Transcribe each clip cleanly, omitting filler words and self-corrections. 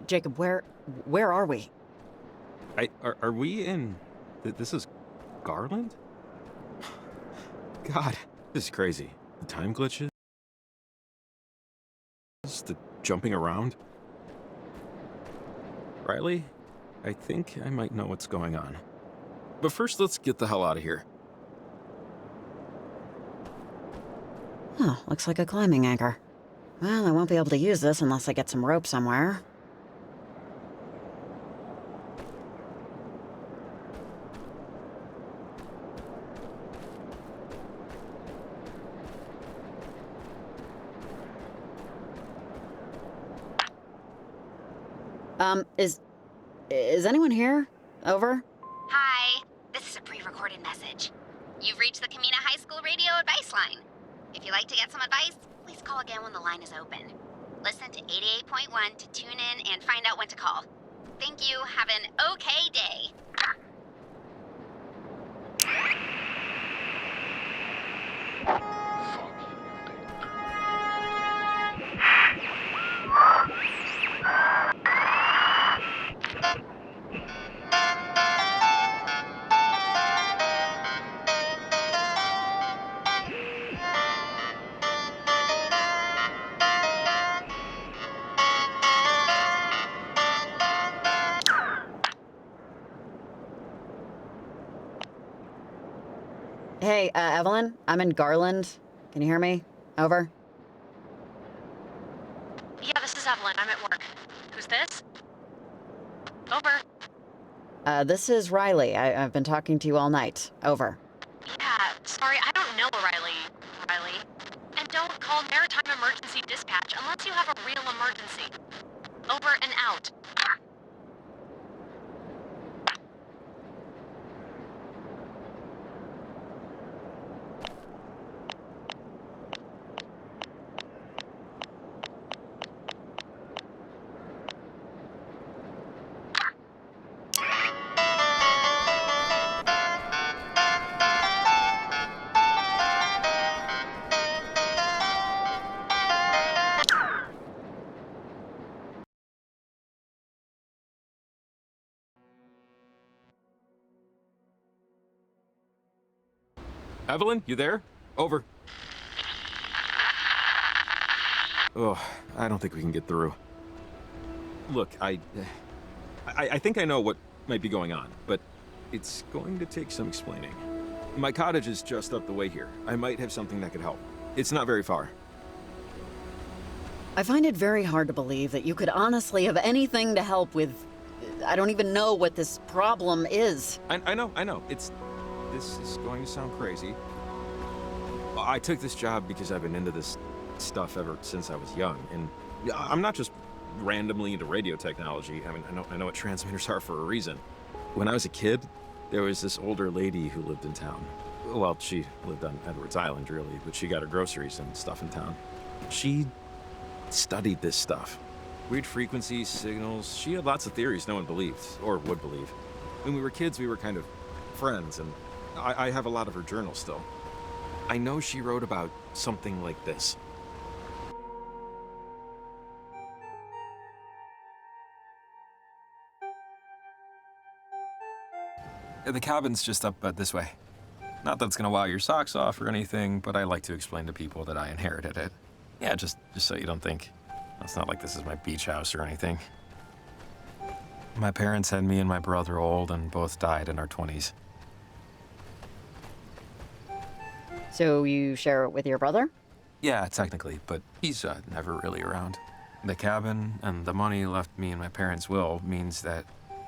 Jacob, where are we? Are we in... This is Garland? God, this is crazy. The time glitches, the jumping around. Riley, I think I might know what's going on. But first, let's get the hell out of here. Huh, looks like a climbing anchor. Well, I won't be able to use this unless I get some rope somewhere. Is anyone here? Over? Hi, this is a pre-recorded message. You've reached the Camina High School radio advice line. If you'd like to get some advice, please call again when the line is open. Listen to 88.1 to tune in and find out when to call. Thank you. Have an okay day. Hey, Evelyn, I'm in Garland. Can you hear me? Over? Yeah, this is Evelyn. I'm at work. Who's this? Over. This is Riley. I've been talking to you all night. Over. Yeah, sorry, I don't know Riley. And don't call Maritime Emergency Dispatch unless you have a real emergency. Over and out. Evelyn, you there? Over. Oh, I don't think we can get through. Look, I think I know what might be going on, but it's going to take some explaining. My cottage is just up the way here. I might have something that could help. It's not very far. I find it very hard to believe that you could honestly have anything to help with... I don't even know what this problem is. I know. This is going to sound crazy. I took this job because I've been into this stuff ever since I was young, and I'm not just randomly into radio technology. I mean, I know what transmitters are for a reason. When I was a kid, there was this older lady who lived in town. Well, she lived on Edwards Island, really, but she got her groceries and stuff in town. She studied this stuff. Weird frequencies, signals. She had lots of theories no one believed, or would believe. When we were kids, we were kind of friends, and I have a lot of her journals still. I know she wrote about something like this. The cabin's just up this way. Not that it's gonna wow your socks off or anything, but I like to explain to people that I inherited it. Yeah, just so you don't think. It's not like this is my beach house or anything. My parents had me and my brother old and both died in our 20s. So you share it with your brother? Yeah, technically, but he's never really around. The cabin and the money left me in my parents' will means that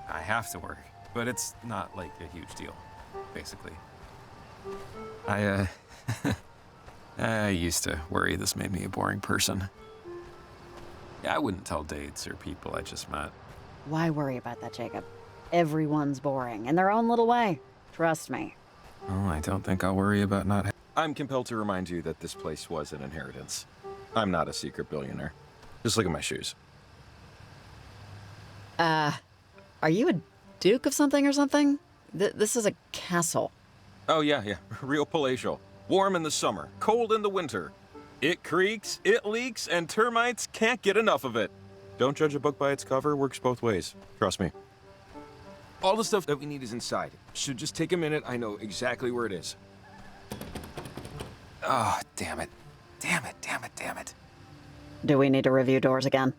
I have to work. But it's not like a huge deal, basically. I used to worry this made me a boring person. Yeah, I wouldn't tell dates or people I just met. Why worry about that, Jacob? Everyone's boring in their own little way. Trust me. Oh, I don't think I'll worry about not... I'm compelled to remind you that this place was an inheritance. I'm not a secret billionaire. Just look at my shoes. Are you a duke of something or something? This is a castle. Oh, yeah. Real palatial. Warm in the summer, cold in the winter. It creaks, it leaks, and termites can't get enough of it. Don't judge a book by its cover works both ways. Trust me. All the stuff that we need is inside. Should just take a minute. I know exactly where it is. Oh, damn it. Damn it, damn it, damn it. Do we need to review doors again?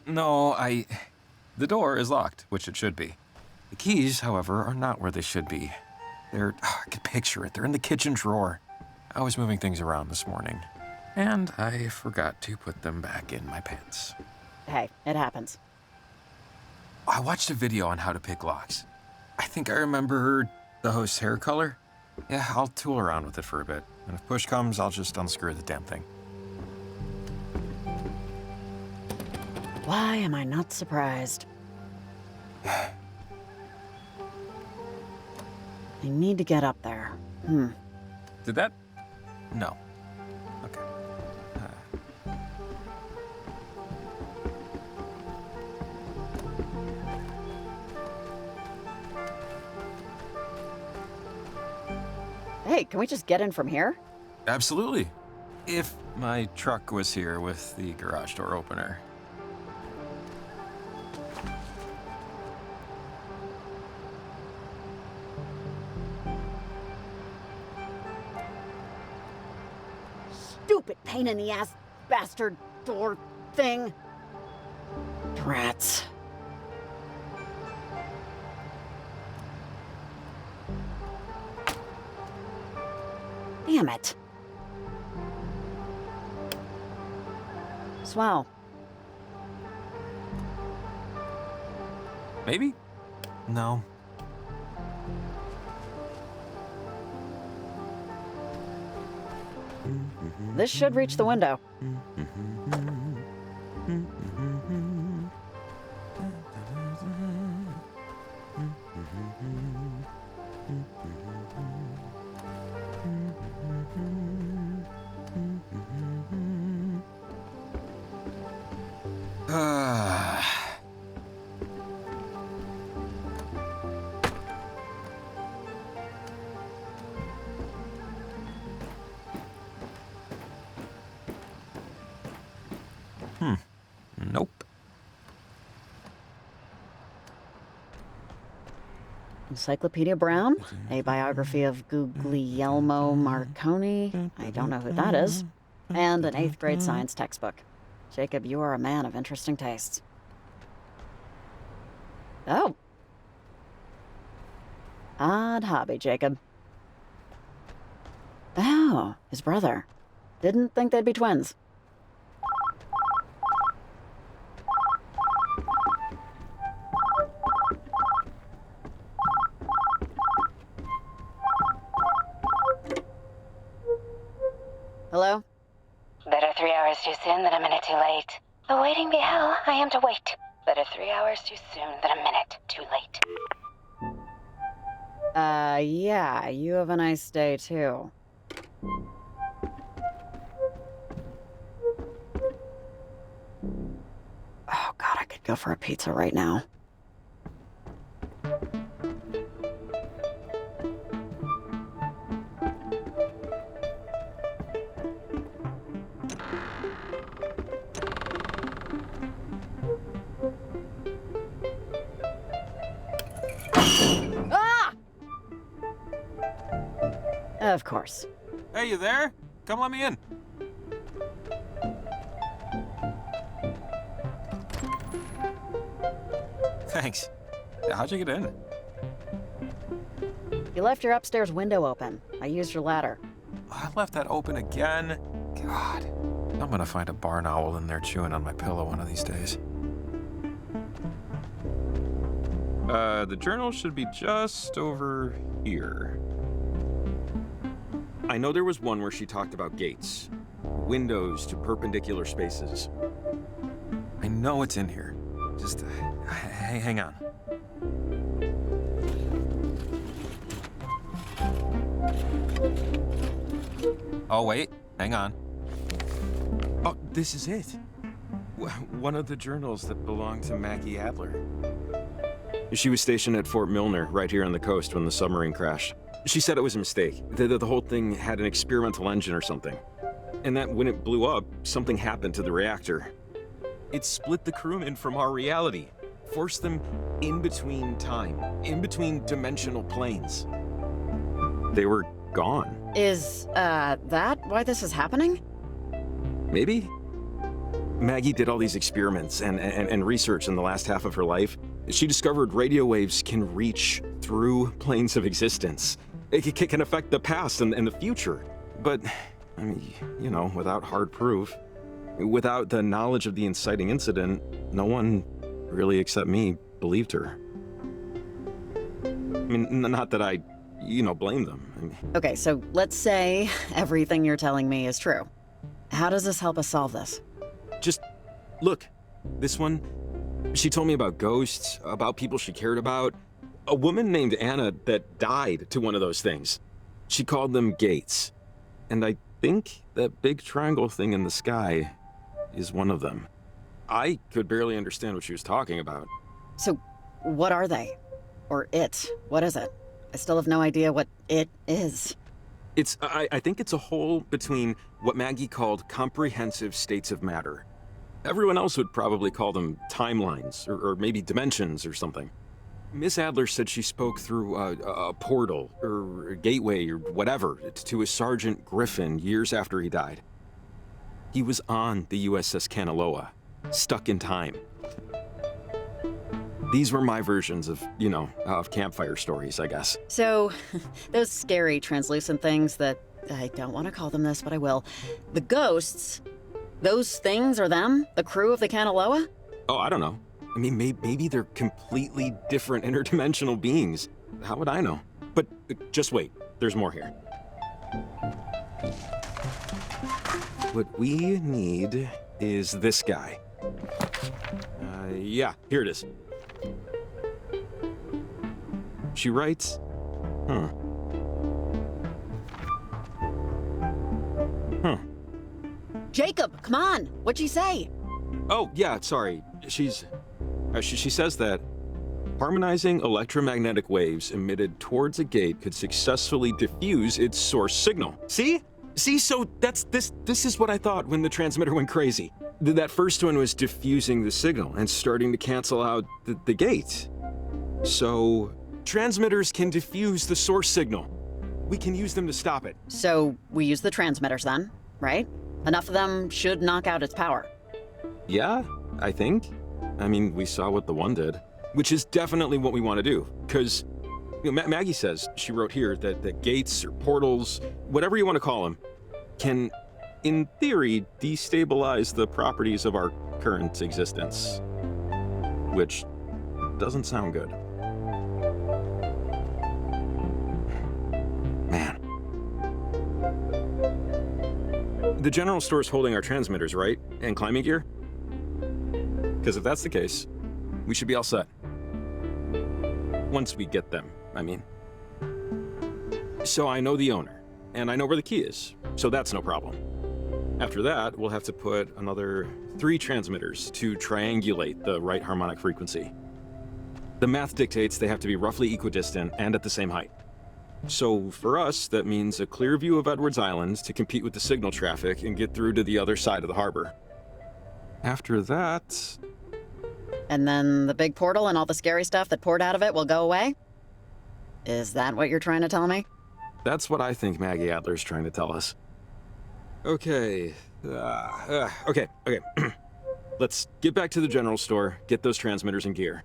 No, The door is locked, which it should be. The keys, however, are not where they should be. I can picture it. They're in the kitchen drawer. I was moving things around this morning, and I forgot to put them back in my pants. Hey, it happens. I watched a video on how to pick locks. I think I remember the host's hair color. Yeah, I'll tool around with it for a bit, and if push comes, I'll just unscrew the damn thing. Why am I not surprised? I need to get up there. Did that? No. Okay. Hey, can we just get in from here? Absolutely. If my truck was here with the garage door opener. Stupid pain in the ass bastard door thing. Rats. Damn it. Swell. Maybe? No. This should reach the window. Nope. Encyclopedia Brown, a biography of Guglielmo Marconi, I don't know who that is, and an 8th grade science textbook. Jacob, you are a man of interesting tastes. Oh. Odd hobby, Jacob. Oh, his brother. Didn't think they'd be twins. Hello? Better 3 hours too soon than a minute too late. Though waiting be hell, I am to wait. Better 3 hours too soon than a minute too late. Yeah, you have a nice day too. Oh god, I could go for a pizza right now. Ah! Of course. Hey, you there? Come let me in. Thanks. How'd you get in? You left your upstairs window open. I used your ladder. I left that open again. God. I'm gonna find a barn owl in there chewing on my pillow one of these days. The journal should be just over here. I know there was one where she talked about gates. Windows to perpendicular spaces. I know it's in here. Just, hang on. Oh, wait. Hang on. Oh, this is it. One of the journals that belonged to Maggie Adler. She was stationed at Fort Milner, right here on the coast, when the submarine crashed. She said it was a mistake. The whole thing had an experimental engine or something. And that when it blew up, something happened to the reactor. It split the crewmen from our reality, forced them in between time, in between dimensional planes. They were gone. Is, that why this is happening? Maybe? Maggie did all these experiments and research in the last half of her life. She discovered radio waves can reach through planes of existence. It can affect the past and the future. But, I mean, you know, without hard proof, without the knowledge of the inciting incident, no one, really except me, believed her. I mean, not that I, blame them. I mean, Okay, so let's say everything you're telling me is true. How does this help us solve this? just look. This one, she told me about ghosts, about people she cared about. A woman named Anna that died to one of those things. She called them gates. And I think that big triangle thing in the sky is one of them. I could barely understand what she was talking about. So, what are they? Or it? What is it? I still have no idea what it is. I think it's a hole between what Maggie called comprehensive states of matter. Everyone else would probably call them timelines, or maybe dimensions or something. Miss Adler said she spoke through a portal, or a gateway, or whatever, to a Sergeant Griffin years after he died. He was on the USS Kanaloa, stuck in time. These were my versions of, of campfire stories, I guess. So, those scary translucent things that, I don't want to call them this, but I will. The ghosts, those things are them? The crew of the Kanaloa? Oh, I don't know. I mean, maybe they're completely different interdimensional beings. How would I know? But just wait, there's more here. What we need is this guy. Yeah, here it is. She writes, Jacob, come on! What'd she say? Oh, yeah, sorry. She says that harmonizing electromagnetic waves emitted towards a gate could successfully diffuse its source signal. See? So this is what I thought when the transmitter went crazy. That first one was diffusing the signal and starting to cancel out the gate. So, transmitters can diffuse the source signal. We can use them to stop it. So, we use the transmitters then, right? Enough of them should knock out its power. Yeah, I think. I mean, we saw what the one did, which is definitely what we want to do. Because, Maggie says, she wrote here, that gates or portals, whatever you want to call them, can, in theory, destabilize the properties of our current existence. Which doesn't sound good. Man. The general store's holding our transmitters, right? And climbing gear? Because if that's the case, we should be all set. Once we get them, I mean. So I know the owner, and I know where the key is, so that's no problem. After that, we'll have to put another 3 transmitters to triangulate the right harmonic frequency. The math dictates they have to be roughly equidistant and at the same height. So for us, that means a clear view of Edwards Island to compete with the signal traffic and get through to the other side of the harbor. After that... And then the big portal and all the scary stuff that poured out of it will go away? Is that what you're trying to tell me? That's what I think Maggie Adler's trying to tell us. Okay. Okay. Let's get back to the general store, get those transmitters in gear.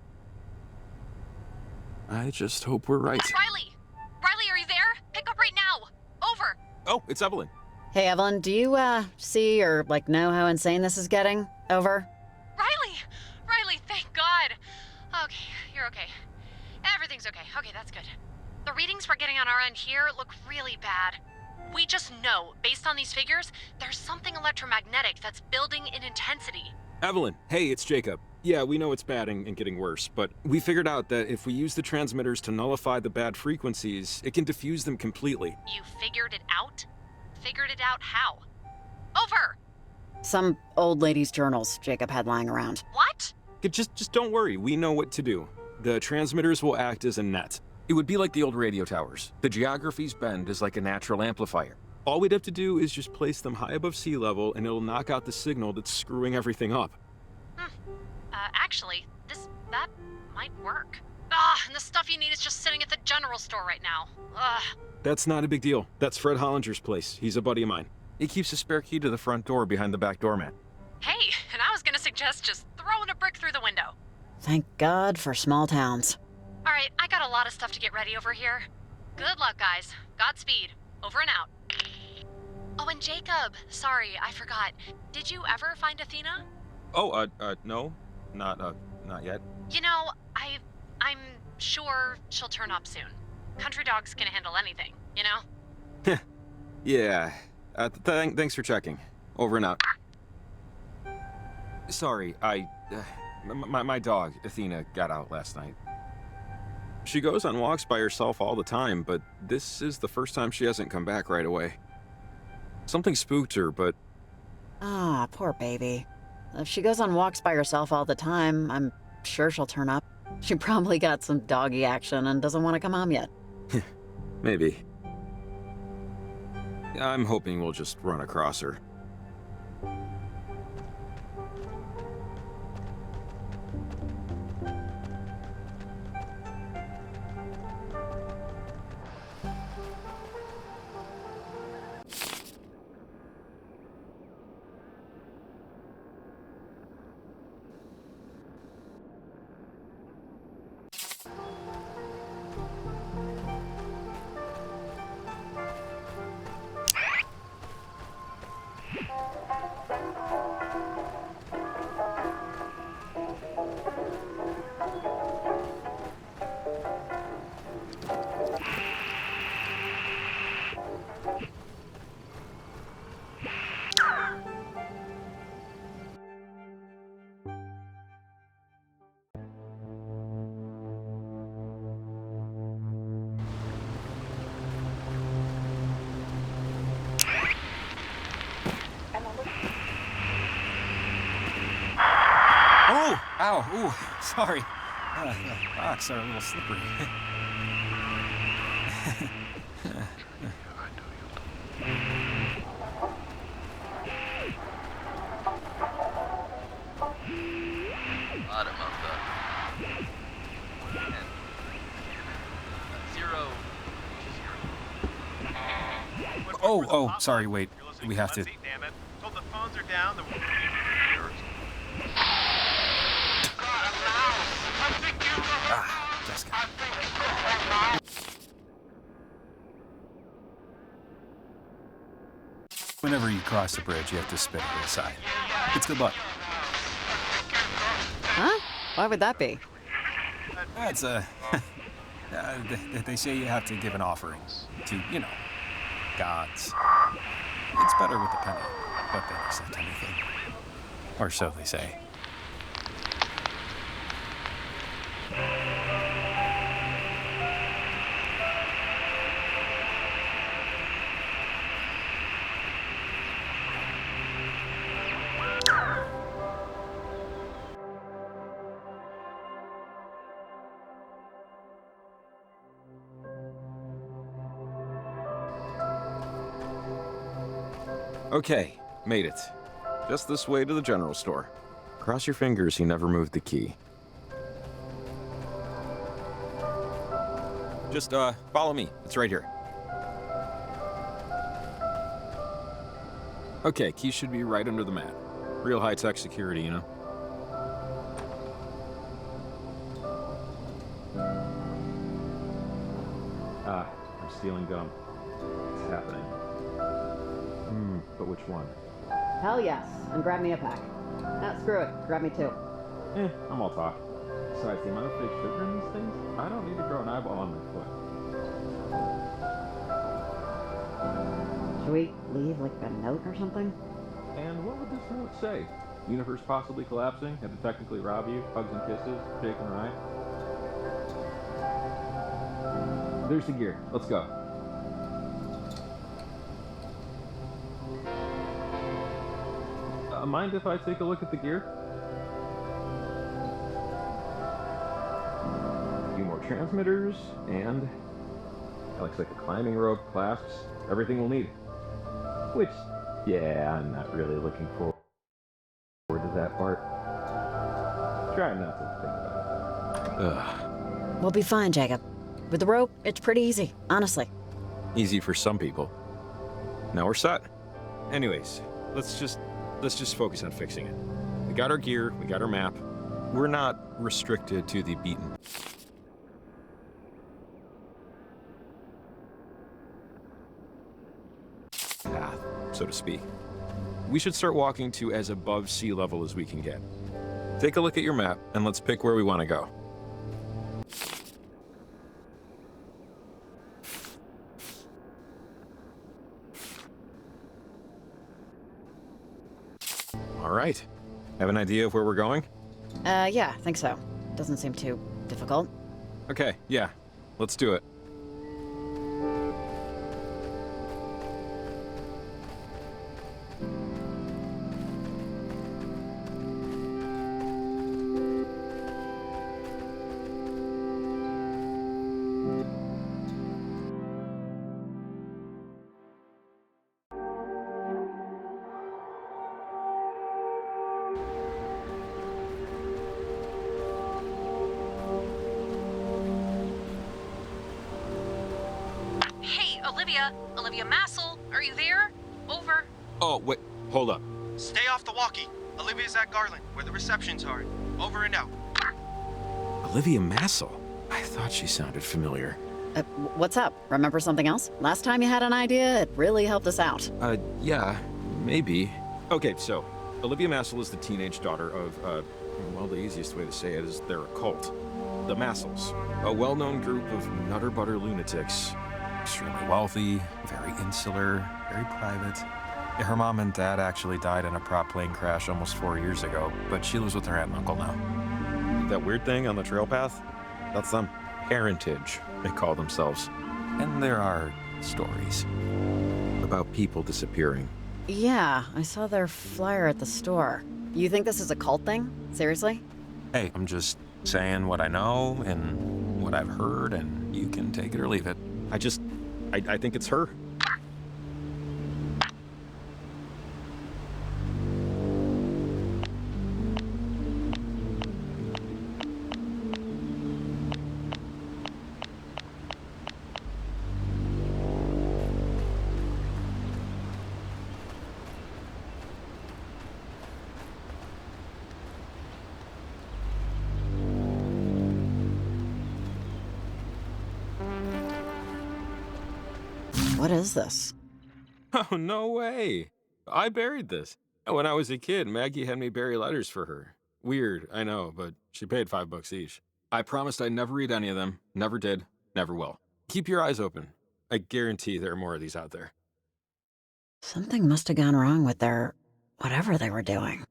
I just hope we're right. Riley! Riley, are you there? Pick up right now! Over! Oh, it's Evelyn. Hey, Evelyn, do you, see or, know how insane this is getting? Over? Riley! Riley, thank God! Okay, you're okay. Everything's okay. Okay, that's good. The readings we're getting on our end here look really bad. We just know, based on these figures, there's something electromagnetic that's building in intensity. Evelyn, hey, it's Jacob. Yeah, we know it's bad and getting worse, but we figured out that if we use the transmitters to nullify the bad frequencies, it can diffuse them completely. You figured it out? Figured it out how? Over! Some old lady's journals Jacob had lying around. What? Just don't worry, we know what to do. The transmitters will act as a net. It would be like the old radio towers. The geography's bend is like a natural amplifier. All we'd have to do is just place them high above sea level and it'll knock out the signal that's screwing everything up. Actually, that might work. Ah, and the stuff you need is just sitting at the general store right now. Ugh. That's not a big deal. That's Fred Hollinger's place. He's a buddy of mine. He keeps a spare key to the front door behind the back doormat. Hey, and I was gonna suggest just throwing a brick through the window. Thank God for small towns. All right, I got a lot of stuff to get ready over here. Good luck, guys. Godspeed. Over and out. Oh, and Jacob, sorry, I forgot. Did you ever find Athena? Oh, no. Not yet. You know, I'm sure she'll turn up soon. Country dogs can handle anything, you know? Yeah. Thanks for checking. Over and out. Sorry, my dog, Athena, got out last night. She goes on walks by herself all the time, but this is the first time she hasn't come back right away. Something spooked her, but... Ah, poor baby. If she goes on walks by herself all the time, I'm sure she'll turn up. She probably got some doggy action and doesn't want to come home yet. Maybe. I'm hoping we'll just run across her. Oh! Ow! Ooh! Sorry. Rocks are a little slippery. Bottom of the 10. 0. Oh, sorry, wait. We have to... Damn it. So the phones are down. Jessica. Whenever you cross the bridge, you have to spit it aside. It's good luck. Huh? Why would that be? It's they say you have to give an offering to, gods. It's better with a penny, but they accept anything. Or so they say. Okay, made it. Just this way to the general store. Cross your fingers he never moved the key. Just, follow me. It's right here. Okay, key should be right under the mat. Real high-tech security, you know? I'm stealing gum. It's happening. But which one? Hell yes, and grab me a pack. Screw it, grab me two. I'm all talk. Besides, the amount of fake sugar in these things, I don't need to grow an eyeball on my foot. Should we leave, like, a note or something? And what would this note say? Universe possibly collapsing, had to technically rob you, hugs and kisses, Jake and Ryan. There's the gear. Let's go. Mind if I take a look at the gear? A few more transmitters, and that looks like a climbing rope, clasps, everything we'll need. Which, yeah, I'm not really looking forward to that part. We'll be fine, Jacob. With the rope, it's pretty easy, honestly. Easy for some people. Now we're set. Anyways, let's just focus on fixing it. We got our gear, we got our map. We're not restricted to the beaten path, so to speak. We should start walking to as above sea level as we can get. Take a look at your map, and let's pick where we want to go. All right. Have an idea of where we're going? Yeah, I think so. Doesn't seem too difficult. Okay, yeah. Let's do it. Hey, Olivia Massel, are you there? Over. Oh, wait. Hold up. Stay off the walkie. Olivia's at Garland, where the receptions are. Over and out. Olivia Massel? I thought she sounded familiar. What's up? Remember something else? Last time you had an idea, it really helped us out. Yeah, maybe. Okay, so, Olivia Massel is the teenage daughter of, well, the easiest way to say it is they're a cult. The Massels, a well-known group of nutter-butter lunatics. Extremely wealthy, very insular, very private. Yeah, her mom and dad actually died in a prop plane crash almost 4 years ago, but she lives with her aunt and uncle now. That weird thing on the trail path? That's them. Parentage, they call themselves. And there are stories. About people disappearing. Yeah, I saw their flyer at the store. You think this is a cult thing? Seriously? Hey, I'm just saying what I know and what I've heard, and you can take it or leave it. I think it's her. What is this? Oh, no way. I buried this. When I was a kid, Maggie had me bury letters for her. Weird, I know, but she paid $5 each. I promised I'd never read any of them. Never did. Never will. Keep your eyes open. I guarantee there are more of these out there. Something must have gone wrong with their... whatever they were doing.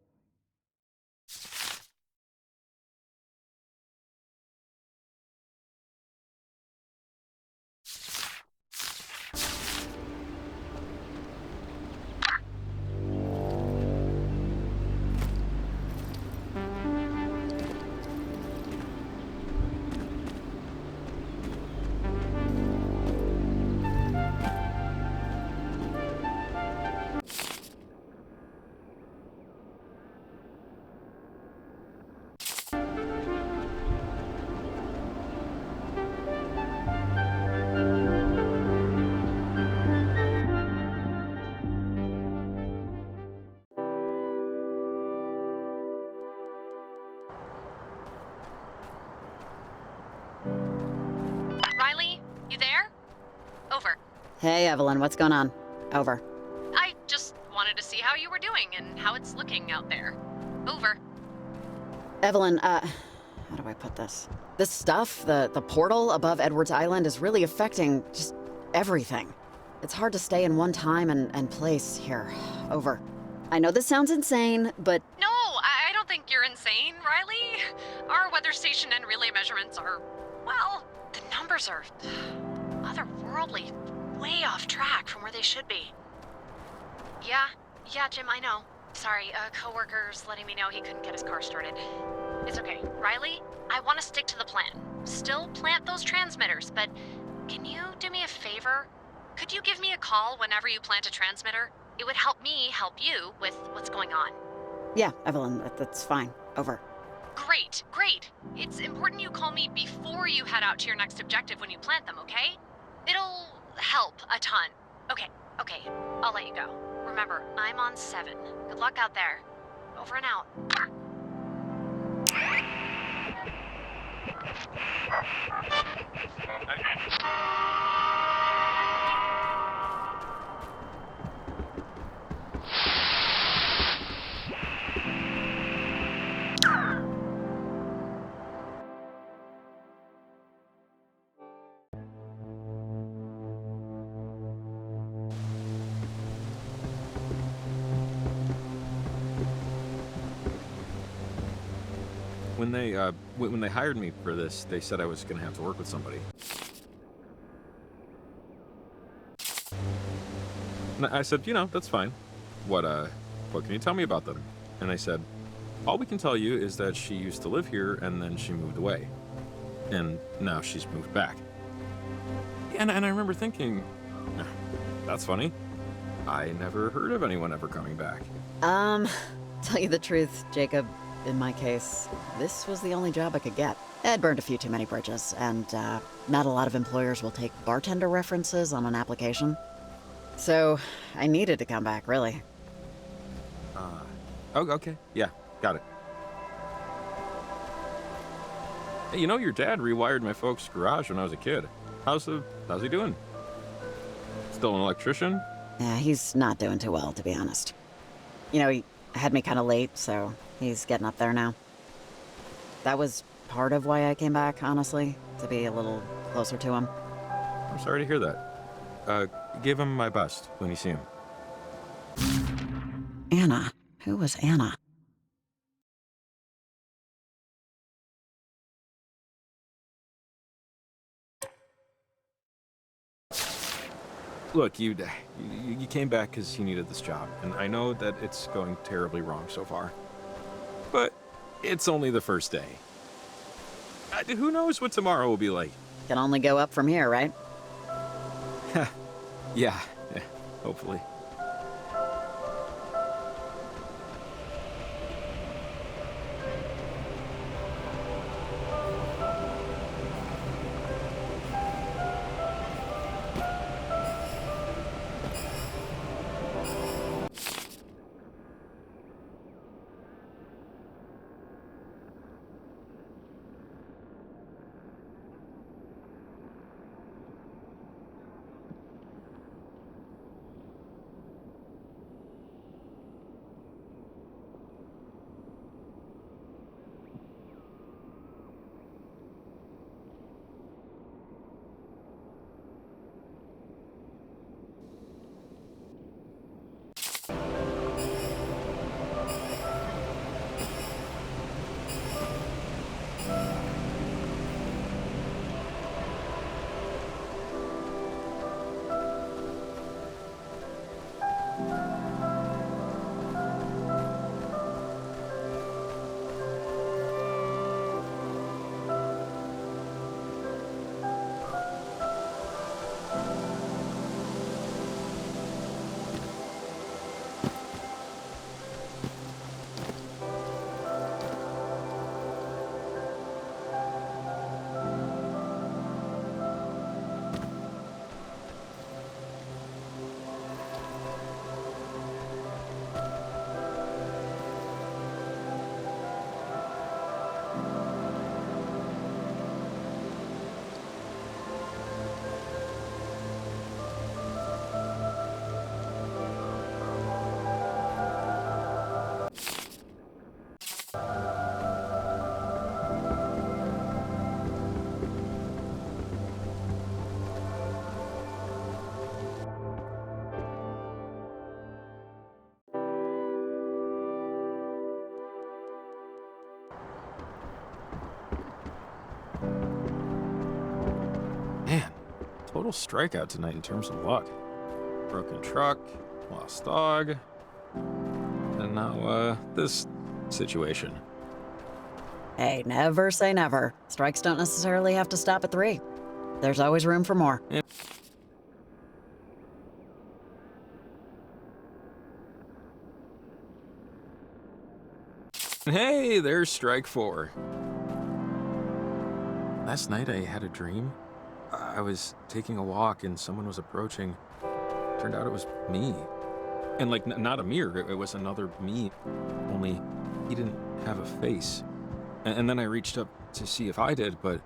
Riley, you there? Over. Hey, Evelyn, what's going on? Over. I just wanted to see how you were doing and how it's looking out there. Over. Evelyn, how do I put this? This stuff, the portal above Edwards Island is really affecting just everything. It's hard to stay in one time and place here. Over. I know this sounds insane, but... No, I don't think you're insane, Riley. Our weather station and relay measurements are, well, the numbers are otherworldly, way off track from where they should be. Yeah, Jim, I know. Sorry, a coworker's letting me know he couldn't get his car started. It's okay. Riley, I want to stick to the plan. Still plant those transmitters, but can you do me a favor? Could you give me a call whenever you plant a transmitter? It would help me help you with what's going on. Yeah, Evelyn, that's fine. Over. Great, great. It's important you call me before you head out to your next objective when you plant them, okay? It'll help a ton. Okay, I'll let you go. Remember, I'm on 7. Good luck out there. Over and out. When they hired me for this, they said I was gonna have to work with somebody. And I said, that's fine. What can you tell me about them? And they said, all we can tell you is that she used to live here and then she moved away. And now she's moved back. And I remember thinking, that's funny. I never heard of anyone ever coming back. Tell you the truth, Jacob, in my case, this was the only job I could get. I'd burned a few too many bridges, and not a lot of employers will take bartender references on an application. So, I needed to come back, really. Oh, okay. Yeah, got it. Hey, your dad rewired my folks' garage when I was a kid. How's he doing? Still an electrician? Yeah, he's not doing too well, to be honest. He had me kind of late, so he's getting up there now. That was part of why I came back, honestly, to be a little closer to him. I'm sorry to hear that. Give him my best when you see him. Anna. Who was Anna? Look, you came back because you needed this job, and I know that it's going terribly wrong so far. But it's only the first day. Who knows what tomorrow will be like? Can only go up from here, right? Yeah, hopefully. Man, total strikeout tonight in terms of luck. Broken truck, lost dog, and now, this situation. Hey, never say never. Strikes don't necessarily have to stop at 3. There's always room for more. Hey, there's strike 4. Last night I had a dream. I was taking a walk and someone was approaching. Turned out it was me. And like, not a mirror, it was another me. Only he didn't have a face. And then I reached up to see if I did, but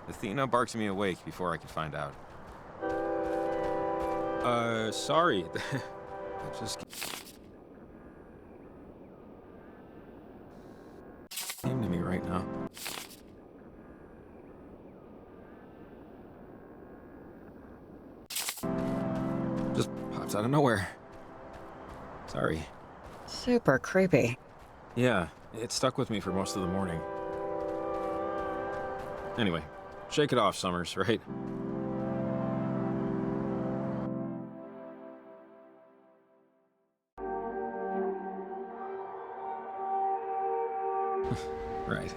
Athena barked me awake before I could find out. Sorry. I just came to me right now. Just pops out of nowhere. Sorry. Super creepy. Yeah, it stuck with me for most of the morning. Anyway, shake it off, Summers, right? Right.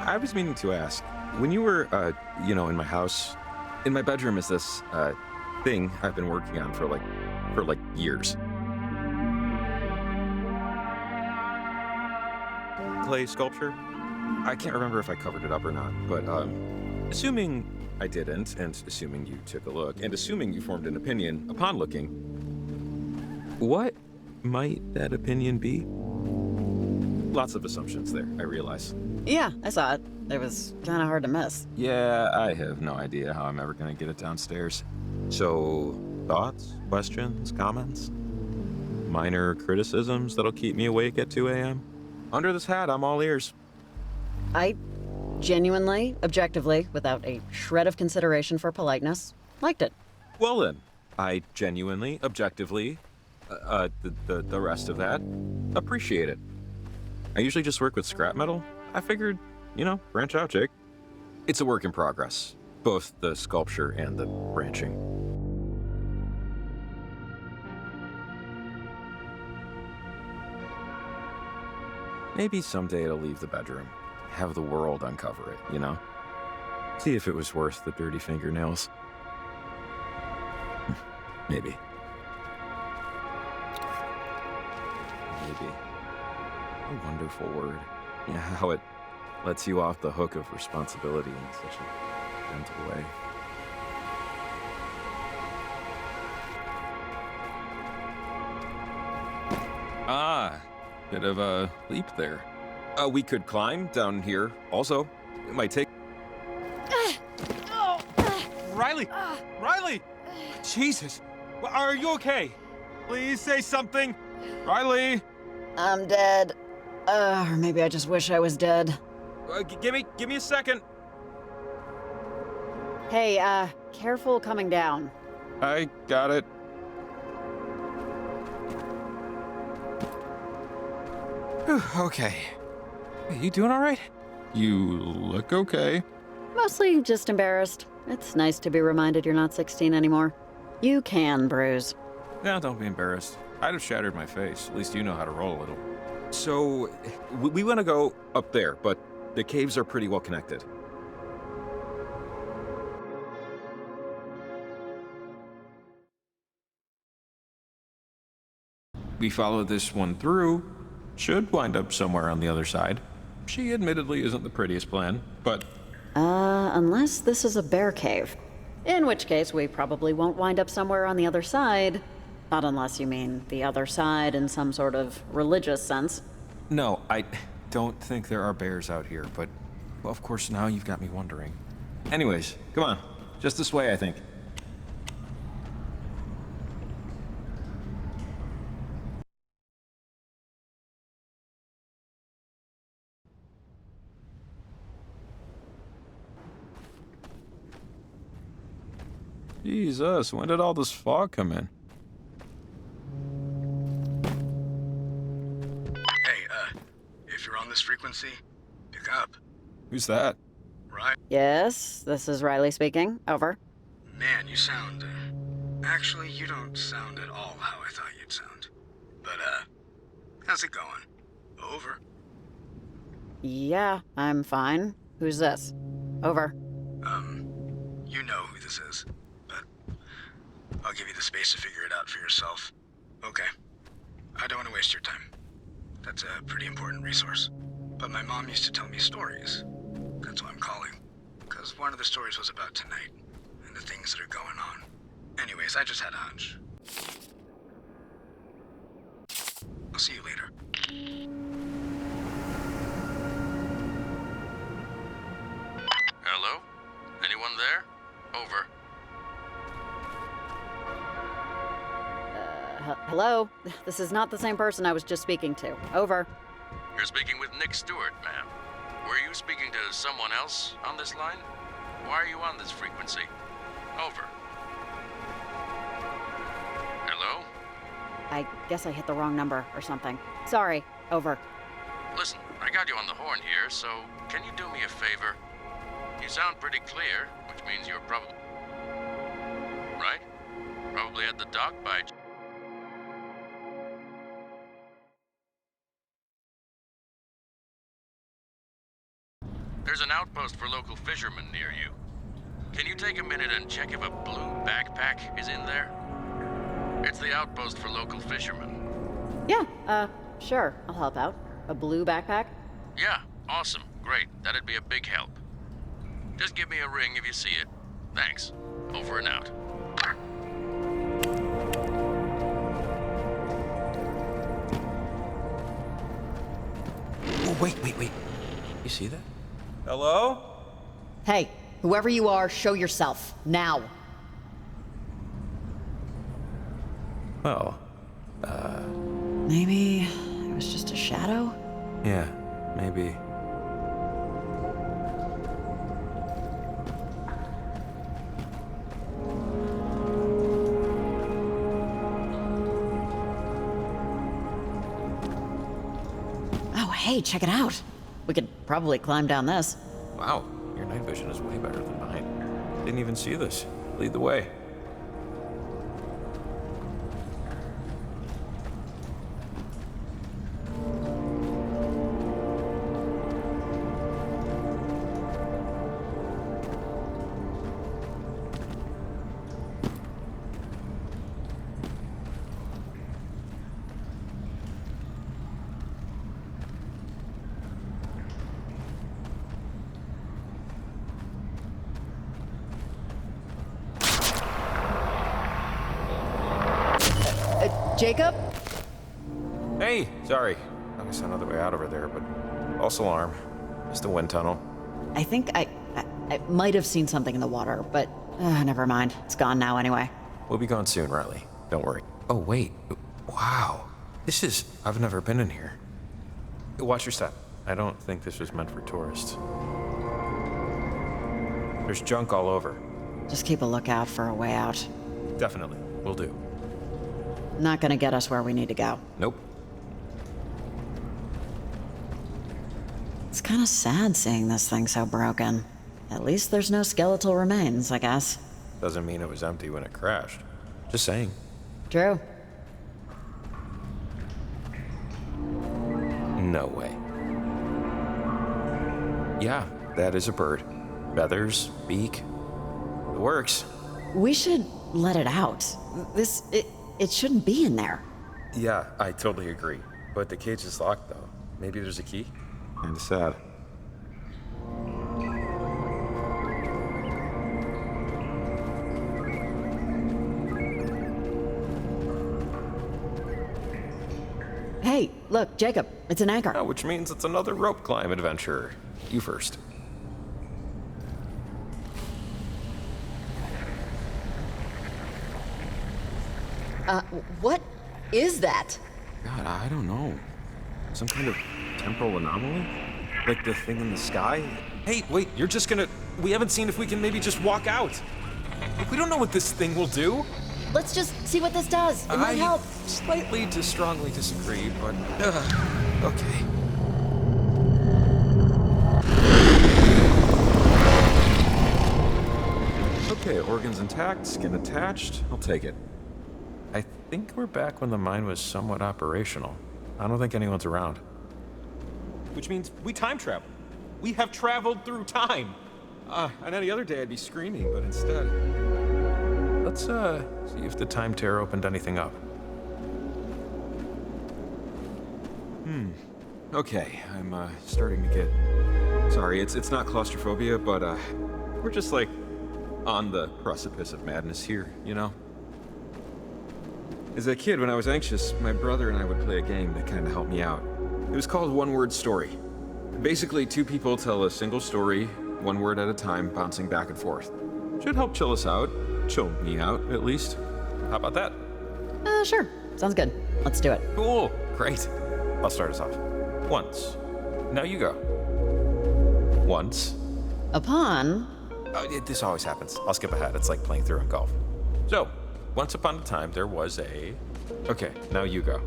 I was meaning to ask, when you were, in my house, in my bedroom is this, thing I've been working on for years. Clay sculpture? I can't remember if I covered it up or not, but, assuming I didn't, and assuming you took a look, and assuming you formed an opinion upon looking, what might that opinion be? Lots of assumptions there, I realize. Yeah, I saw it. It was kind of hard to miss. Yeah, I have no idea how I'm ever gonna get it downstairs. So, thoughts, questions, comments? Minor criticisms that'll keep me awake at 2 a.m.? Under this hat, I'm all ears. I genuinely, objectively, without a shred of consideration for politeness, liked it. Well then, I genuinely, objectively, the rest of that, appreciate it. I usually just work with scrap metal. I figured, branch out, Jake. It's a work in progress, both the sculpture and the branching. Maybe someday it'll leave the bedroom, have the world uncover it, See if it was worth the dirty fingernails. Maybe. Maybe. A wonderful word. Yeah, how it lets you off the hook of responsibility in such a gentle way. Ah, bit of a leap there. We could climb down here also. It might take... Riley! Riley! Jesus! Are you okay? Please say something. Riley! I'm dead. Or maybe I just wish I was dead. Give me a second. Hey, careful coming down. I got it. Whew, okay. Hey, you doing all right? You look okay. Mostly just embarrassed. It's nice to be reminded you're not 16 anymore. You can bruise. No, don't be embarrassed. I'd have shattered my face. At least you know how to roll a little. So, we want to go up there, but the caves are pretty well connected. We follow this one through, should wind up somewhere on the other side. She admittedly isn't the prettiest plan, but... Unless this is a bear cave. In which case, we probably won't wind up somewhere on the other side. Not unless you mean the other side in some sort of religious sense. No, I don't think there are bears out here, but, well, of course, now you've got me wondering. Anyways, come on. Just this way, I think. Jesus, when did all this fog come in? Hey, if you're on this frequency, pick up. Who's that? Right? Yes, this is Riley speaking. Over. Man, you sound, actually, you don't sound at all how I thought you'd sound. But, how's it going? Over. Yeah, I'm fine. Who's this? Over. You know who this is, but I'll give you the space to figure it out for yourself. Okay. I don't want to waste your time. That's a pretty important resource. But my mom used to tell me stories. That's why I'm calling. Because one of the stories was about tonight, and the things that are going on. Anyways, I just had a hunch. I'll see you later. Hello? Anyone there? Over. Hello? This is not the same person I was just speaking to. Over. You're speaking with Nick Stewart, ma'am. Were you speaking to someone else on this line? Why are you on this frequency? Over. Hello? I guess I hit the wrong number or something. Sorry. Over. Listen, I got you on the horn here, so can you do me a favor? You sound pretty clear, which means you're probably... Right? Probably at the dock by... There's an outpost for local fishermen near you. Can you take a minute and check if a blue backpack is in there? It's the outpost for local fishermen. Yeah, sure. I'll help out. A blue backpack? Yeah, awesome. Great. That'd be a big help. Just give me a ring if you see it. Thanks. Over and out. Oh, wait. You see that? Hello? Hey, whoever you are, show yourself. Now. Well, Maybe it was just a shadow? yeah, maybe. Oh, hey, check it out. We could probably climb down this. Wow, your night vision is way better than mine. Didn't even see this. Lead the way. Jacob? Hey, sorry. I was on the way out over there, but false alarm. Just a wind tunnel. I think I might have seen something in the water, but never mind. It's gone now anyway. We'll be gone soon, Riley. Don't worry. Oh, wait. Wow. I've never been in here. Watch your step. I don't think this was meant for tourists. There's junk all over. Just keep a lookout for a way out. Definitely. Will do. Not gonna get us where we need to go. Nope. It's kind of sad seeing this thing so broken. At least there's no skeletal remains, I guess. Doesn't mean it was empty when it crashed. Just saying. True. No way. Yeah, that is a bird. Feathers, beak. It works. We should let it out. It shouldn't be in there. Yeah, I totally agree. But the cage is locked, though. Maybe there's a key? Kinda sad. Hey, look, Jacob, it's an anchor. Oh, which means it's another rope climb adventure. You first. What is that? God, I don't know. Some kind of temporal anomaly? Like the thing in the sky? Hey, wait, you're just gonna... We haven't seen if we can maybe just walk out. We don't know what this thing will do. Let's just see what this does. It might help. Slightly to strongly disagree, but okay. Okay, organs intact, skin attached. I'll take it. I think we're back when the mine was somewhat operational. I don't think anyone's around. Which means we time travel. We have traveled through time. On any other day I'd be screaming, but instead... Let's see if the time tear opened anything up. Okay, I'm starting to get... Sorry, it's not claustrophobia, but we're just like on the precipice of madness here, you know? As a kid, when I was anxious, my brother and I would play a game that kind of helped me out. It was called One Word Story. Basically, two people tell a single story, one word at a time, bouncing back and forth. Should help chill us out. Chill me out, at least. How about that? Sure. Sounds good. Let's do it. Cool. Great. I'll start us off. Once. Now you go. Once. Upon... This always happens. I'll skip ahead. It's like playing through in golf. So, once upon a time, there was a... Okay, now you go.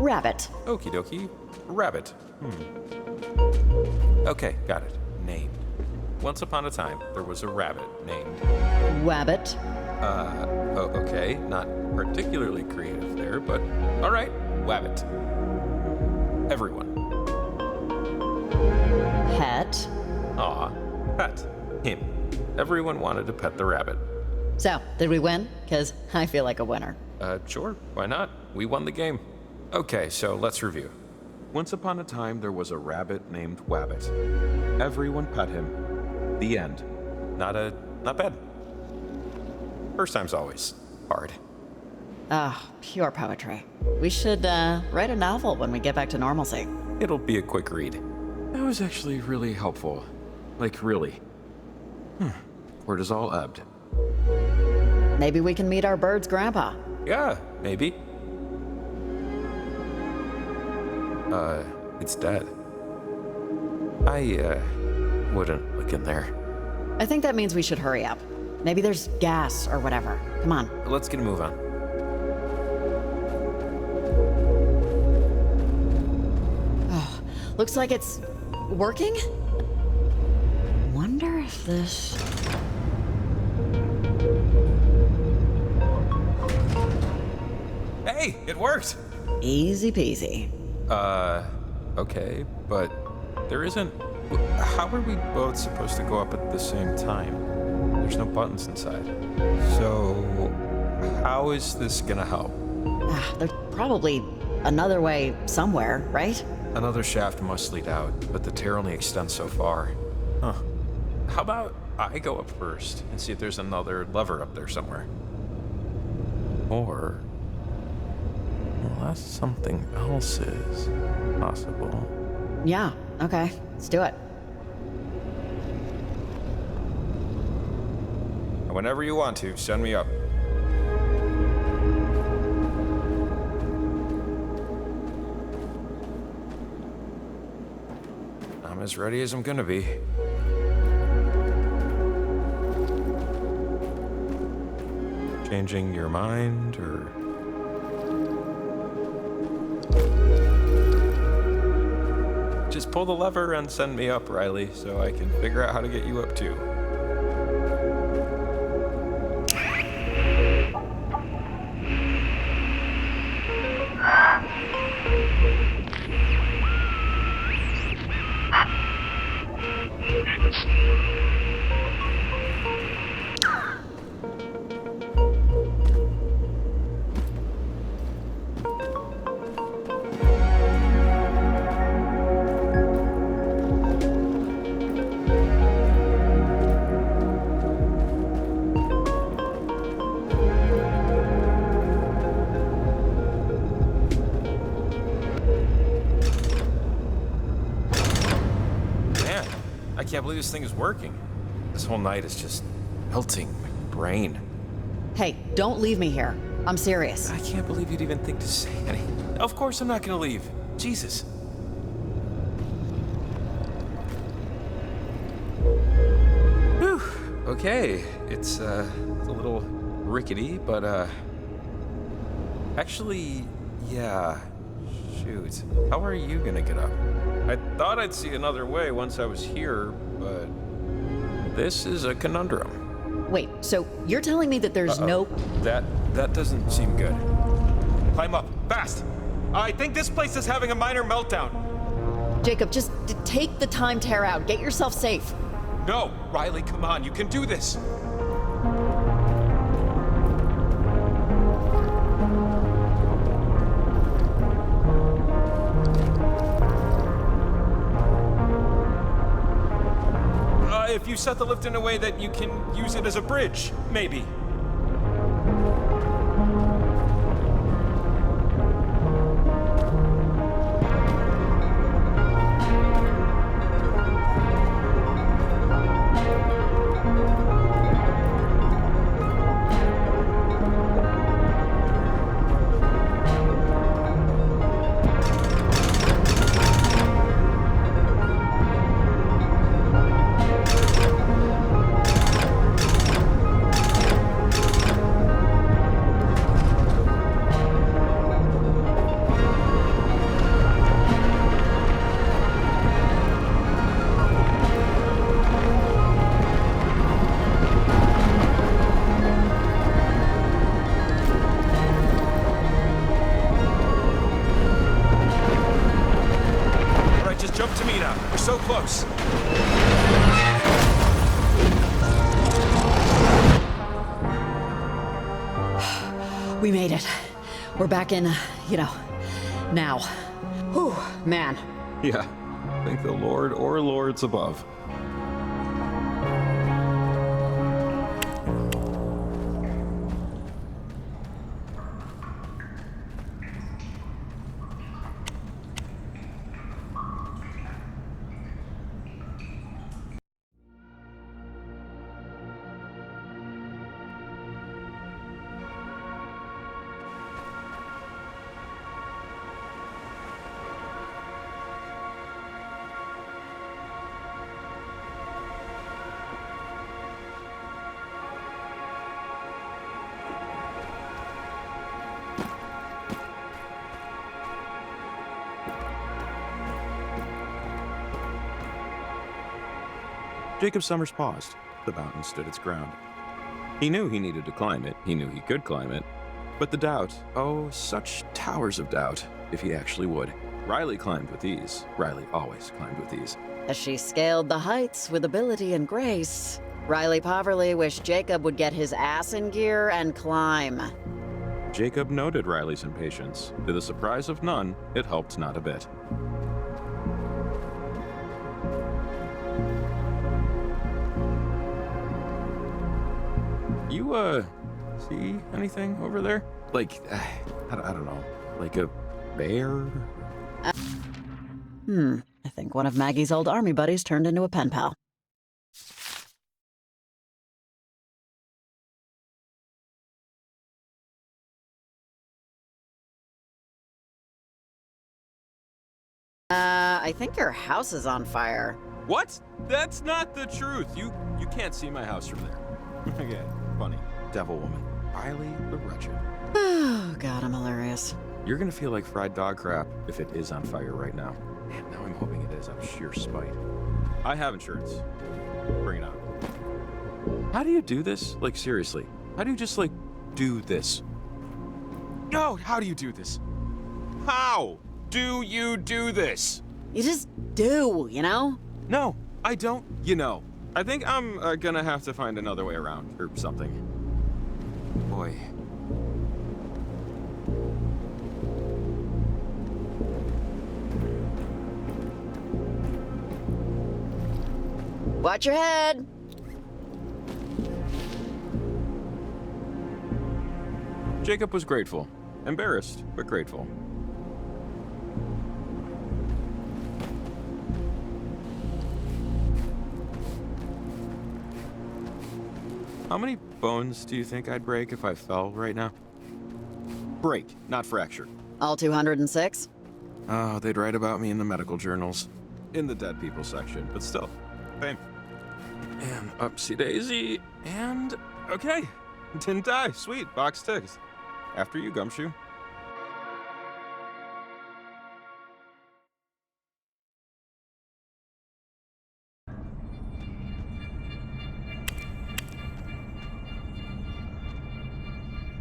Rabbit. Okie dokie. Rabbit. Okay, got it. Named. Once upon a time, there was a rabbit named... Wabbit. Oh, okay. Not particularly creative there, but all right. Wabbit. Everyone. Pet. Aw, pet. Him. Everyone wanted to pet the rabbit. So, did we win? Because I feel like a winner. Sure. Why not? We won the game. Okay, so let's review. Once upon a time, there was a rabbit named Wabbit. Everyone pet him. The end. Not bad. First time's always hard. Pure poetry. We should write a novel when we get back to normalcy. It'll be a quick read. That was actually really helpful. Like, really. Cortisol ebbed. Maybe we can meet our bird's grandpa. Yeah, maybe. It's dead. I wouldn't look in there. I think that means we should hurry up. Maybe there's gas or whatever. Come on. Let's get a move on. Oh, looks like it's working? Wonder if this... Hey, it worked! Easy peasy. Okay, but there isn't... How are we both supposed to go up at the same time? There's no buttons inside. So, how is this gonna help? There's probably another way somewhere, right? Another shaft must lead out, but the tear only extends so far. Huh. How about I go up first and see if there's another lever up there somewhere? Or... unless something else is possible. Yeah, okay. Let's do it. Whenever you want to, send me up. I'm as ready as I'm gonna be. Changing your mind, or... Just pull the lever and send me up, Riley, so I can figure out how to get you up too. I can't believe this thing is working. This whole night is just melting my brain. Hey, don't leave me here. I'm serious. I can't believe you'd even think to say anything. Of course I'm not gonna leave. Jesus. Whew. Okay, it's a little rickety, but actually, yeah. Shoot, how are you gonna get up? I thought I'd see another way once I was here, but this is a conundrum. Wait, so you're telling me that there's no... That doesn't seem good. Climb up, fast! I think this place is having a minor meltdown. Jacob, just take the time tear out. Get yourself safe. No, Riley, come on, you can do this. If you set the lift in a way that you can use it as a bridge, maybe. Jump to me now. We're so close. We made it. We're back in, now. Whew, man. Yeah, thank the Lord or lords above. Jacob Summers paused. The mountain stood its ground. He knew he needed to climb it. He knew he could climb it. But the doubt, oh, such towers of doubt, if he actually would. Riley climbed with ease. Riley always climbed with ease. As she scaled the heights with ability and grace, Riley Poverly wished Jacob would get his ass in gear and climb. Jacob noted Riley's impatience. To the surprise of none, it helped not a bit. You, see anything over there? Like, I don't know, like a bear? I think one of Maggie's old army buddies turned into a pen pal. I think your house is on fire. What? That's not the truth. You can't see my house from there. Okay, funny. Devil woman. Riley the Wretched. Oh, God, I'm hilarious. You're gonna feel like fried dog crap if it is on fire right now. Man, now I'm hoping it is out of sheer spite. I have insurance. Bring it on. How do you do this? Like, seriously. How do you just, like, do this? No, how do you do this? How do you do this? You just do, you know? No, I don't, I think I'm gonna have to find another way around, or something. Boy. Watch your head. Jacob was grateful. Embarrassed, but grateful. How many bones do you think I'd break if I fell right now? Break, not fracture. All 206? Oh, they'd write about me in the medical journals. In the dead people section, but still. Same. And upsy daisy, and okay. Didn't die. Sweet. Box ticked. After you, Gumshoe.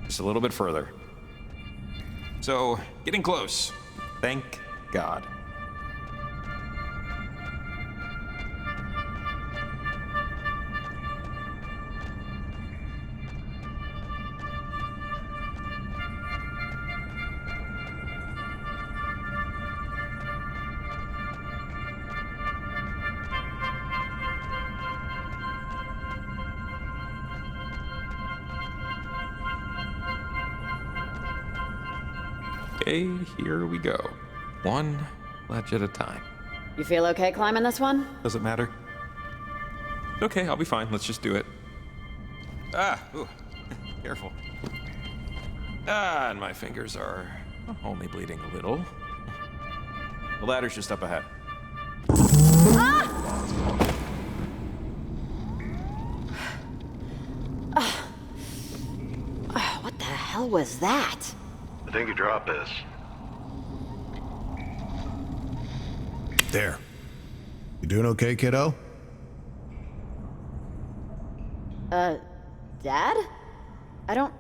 Just a little bit further. So, getting close. Thank God. Okay, here we go. One ledge at a time. You feel okay climbing this one? Does it matter? Okay, I'll be fine. Let's just do it. Ooh, careful. And my fingers are only bleeding a little. The ladder's just up ahead. What the hell was that? I think you dropped this. There. You doing okay, kiddo? Dad? I don't...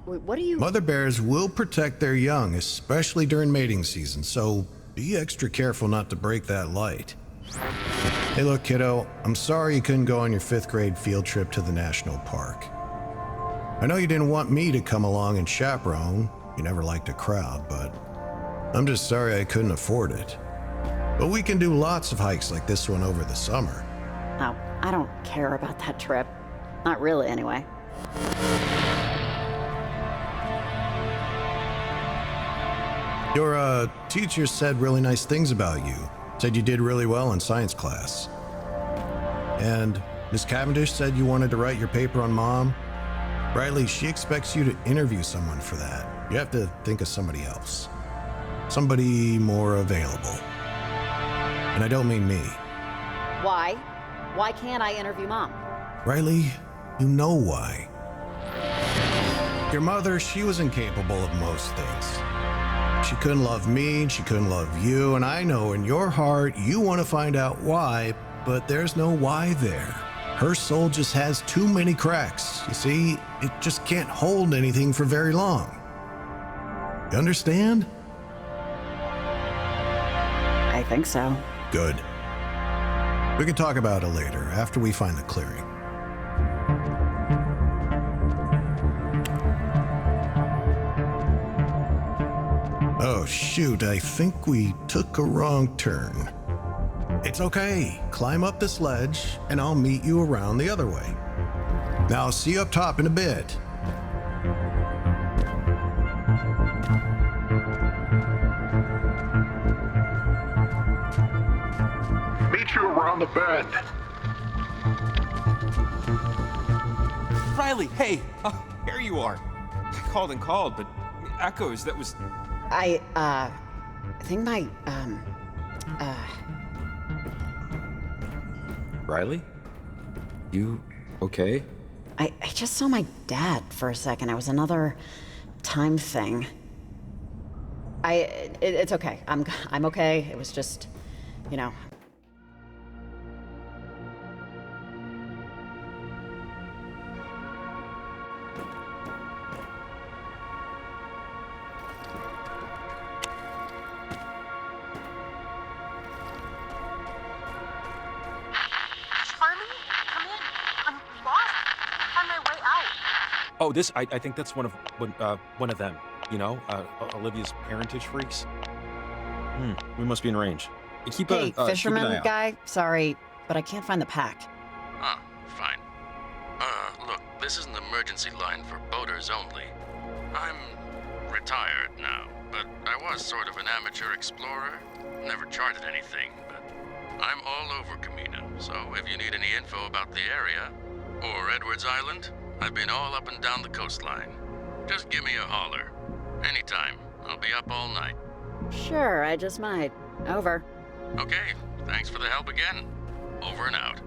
What are you... Mother bears will protect their young, especially during mating season, so be extra careful not to break that light. Hey, look, kiddo, I'm sorry you couldn't go on your 5th grade field trip to the national park. I know you didn't want me to come along and chaperone. You never liked a crowd, but I'm just sorry I couldn't afford it. But we can do lots of hikes like this one over the summer. Oh, I don't care about that trip. Not really, anyway. Your, teacher said really nice things about you. Said you did really well in science class. And Miss Cavendish said you wanted to write your paper on Mom. Riley, she expects you to interview someone for that. You have to think of somebody else. Somebody more available. And I don't mean me. Why? Why can't I interview Mom? Riley, you know why. Your mother, she was incapable of most things. She couldn't love me, and she couldn't love you, and I know in your heart you want to find out why, but there's no why there. Her soul just has too many cracks. You see, it just can't hold anything for very long. You understand? I think so. Good. We can talk about it later, after we find the clearing. Oh, shoot, I think we took a wrong turn. It's okay. Climb up this ledge, and I'll meet you around the other way. Now, see you up top in a bit. Meet you around the bend. Riley, hey! Here you are. I called and called, but echoes, that was... I think my, Riley? You okay? I just saw my dad for a second. It was another time thing. It's okay. I'm okay. It was just, you know. Oh, this, I think that's one of them, you know, Olivia's parentage freaks. We must be in range. Keep Hey, keep an eye fisherman out. guy, sorry, but I can't find the pack. Ah, fine. Look, this is an emergency line for boaters only. I'm retired now, but I was sort of an amateur explorer. Never charted anything, but I'm all over Camino, so if you need any info about the area, or Edwards Island, I've been all up and down the coastline. Just give me a holler. Anytime. I'll be up all night. Sure, I just might. Over. Okay, thanks for the help again. Over and out.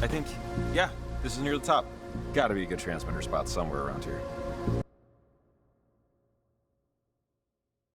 I think, yeah, this is near the top. Gotta be a good transmitter spot somewhere around here.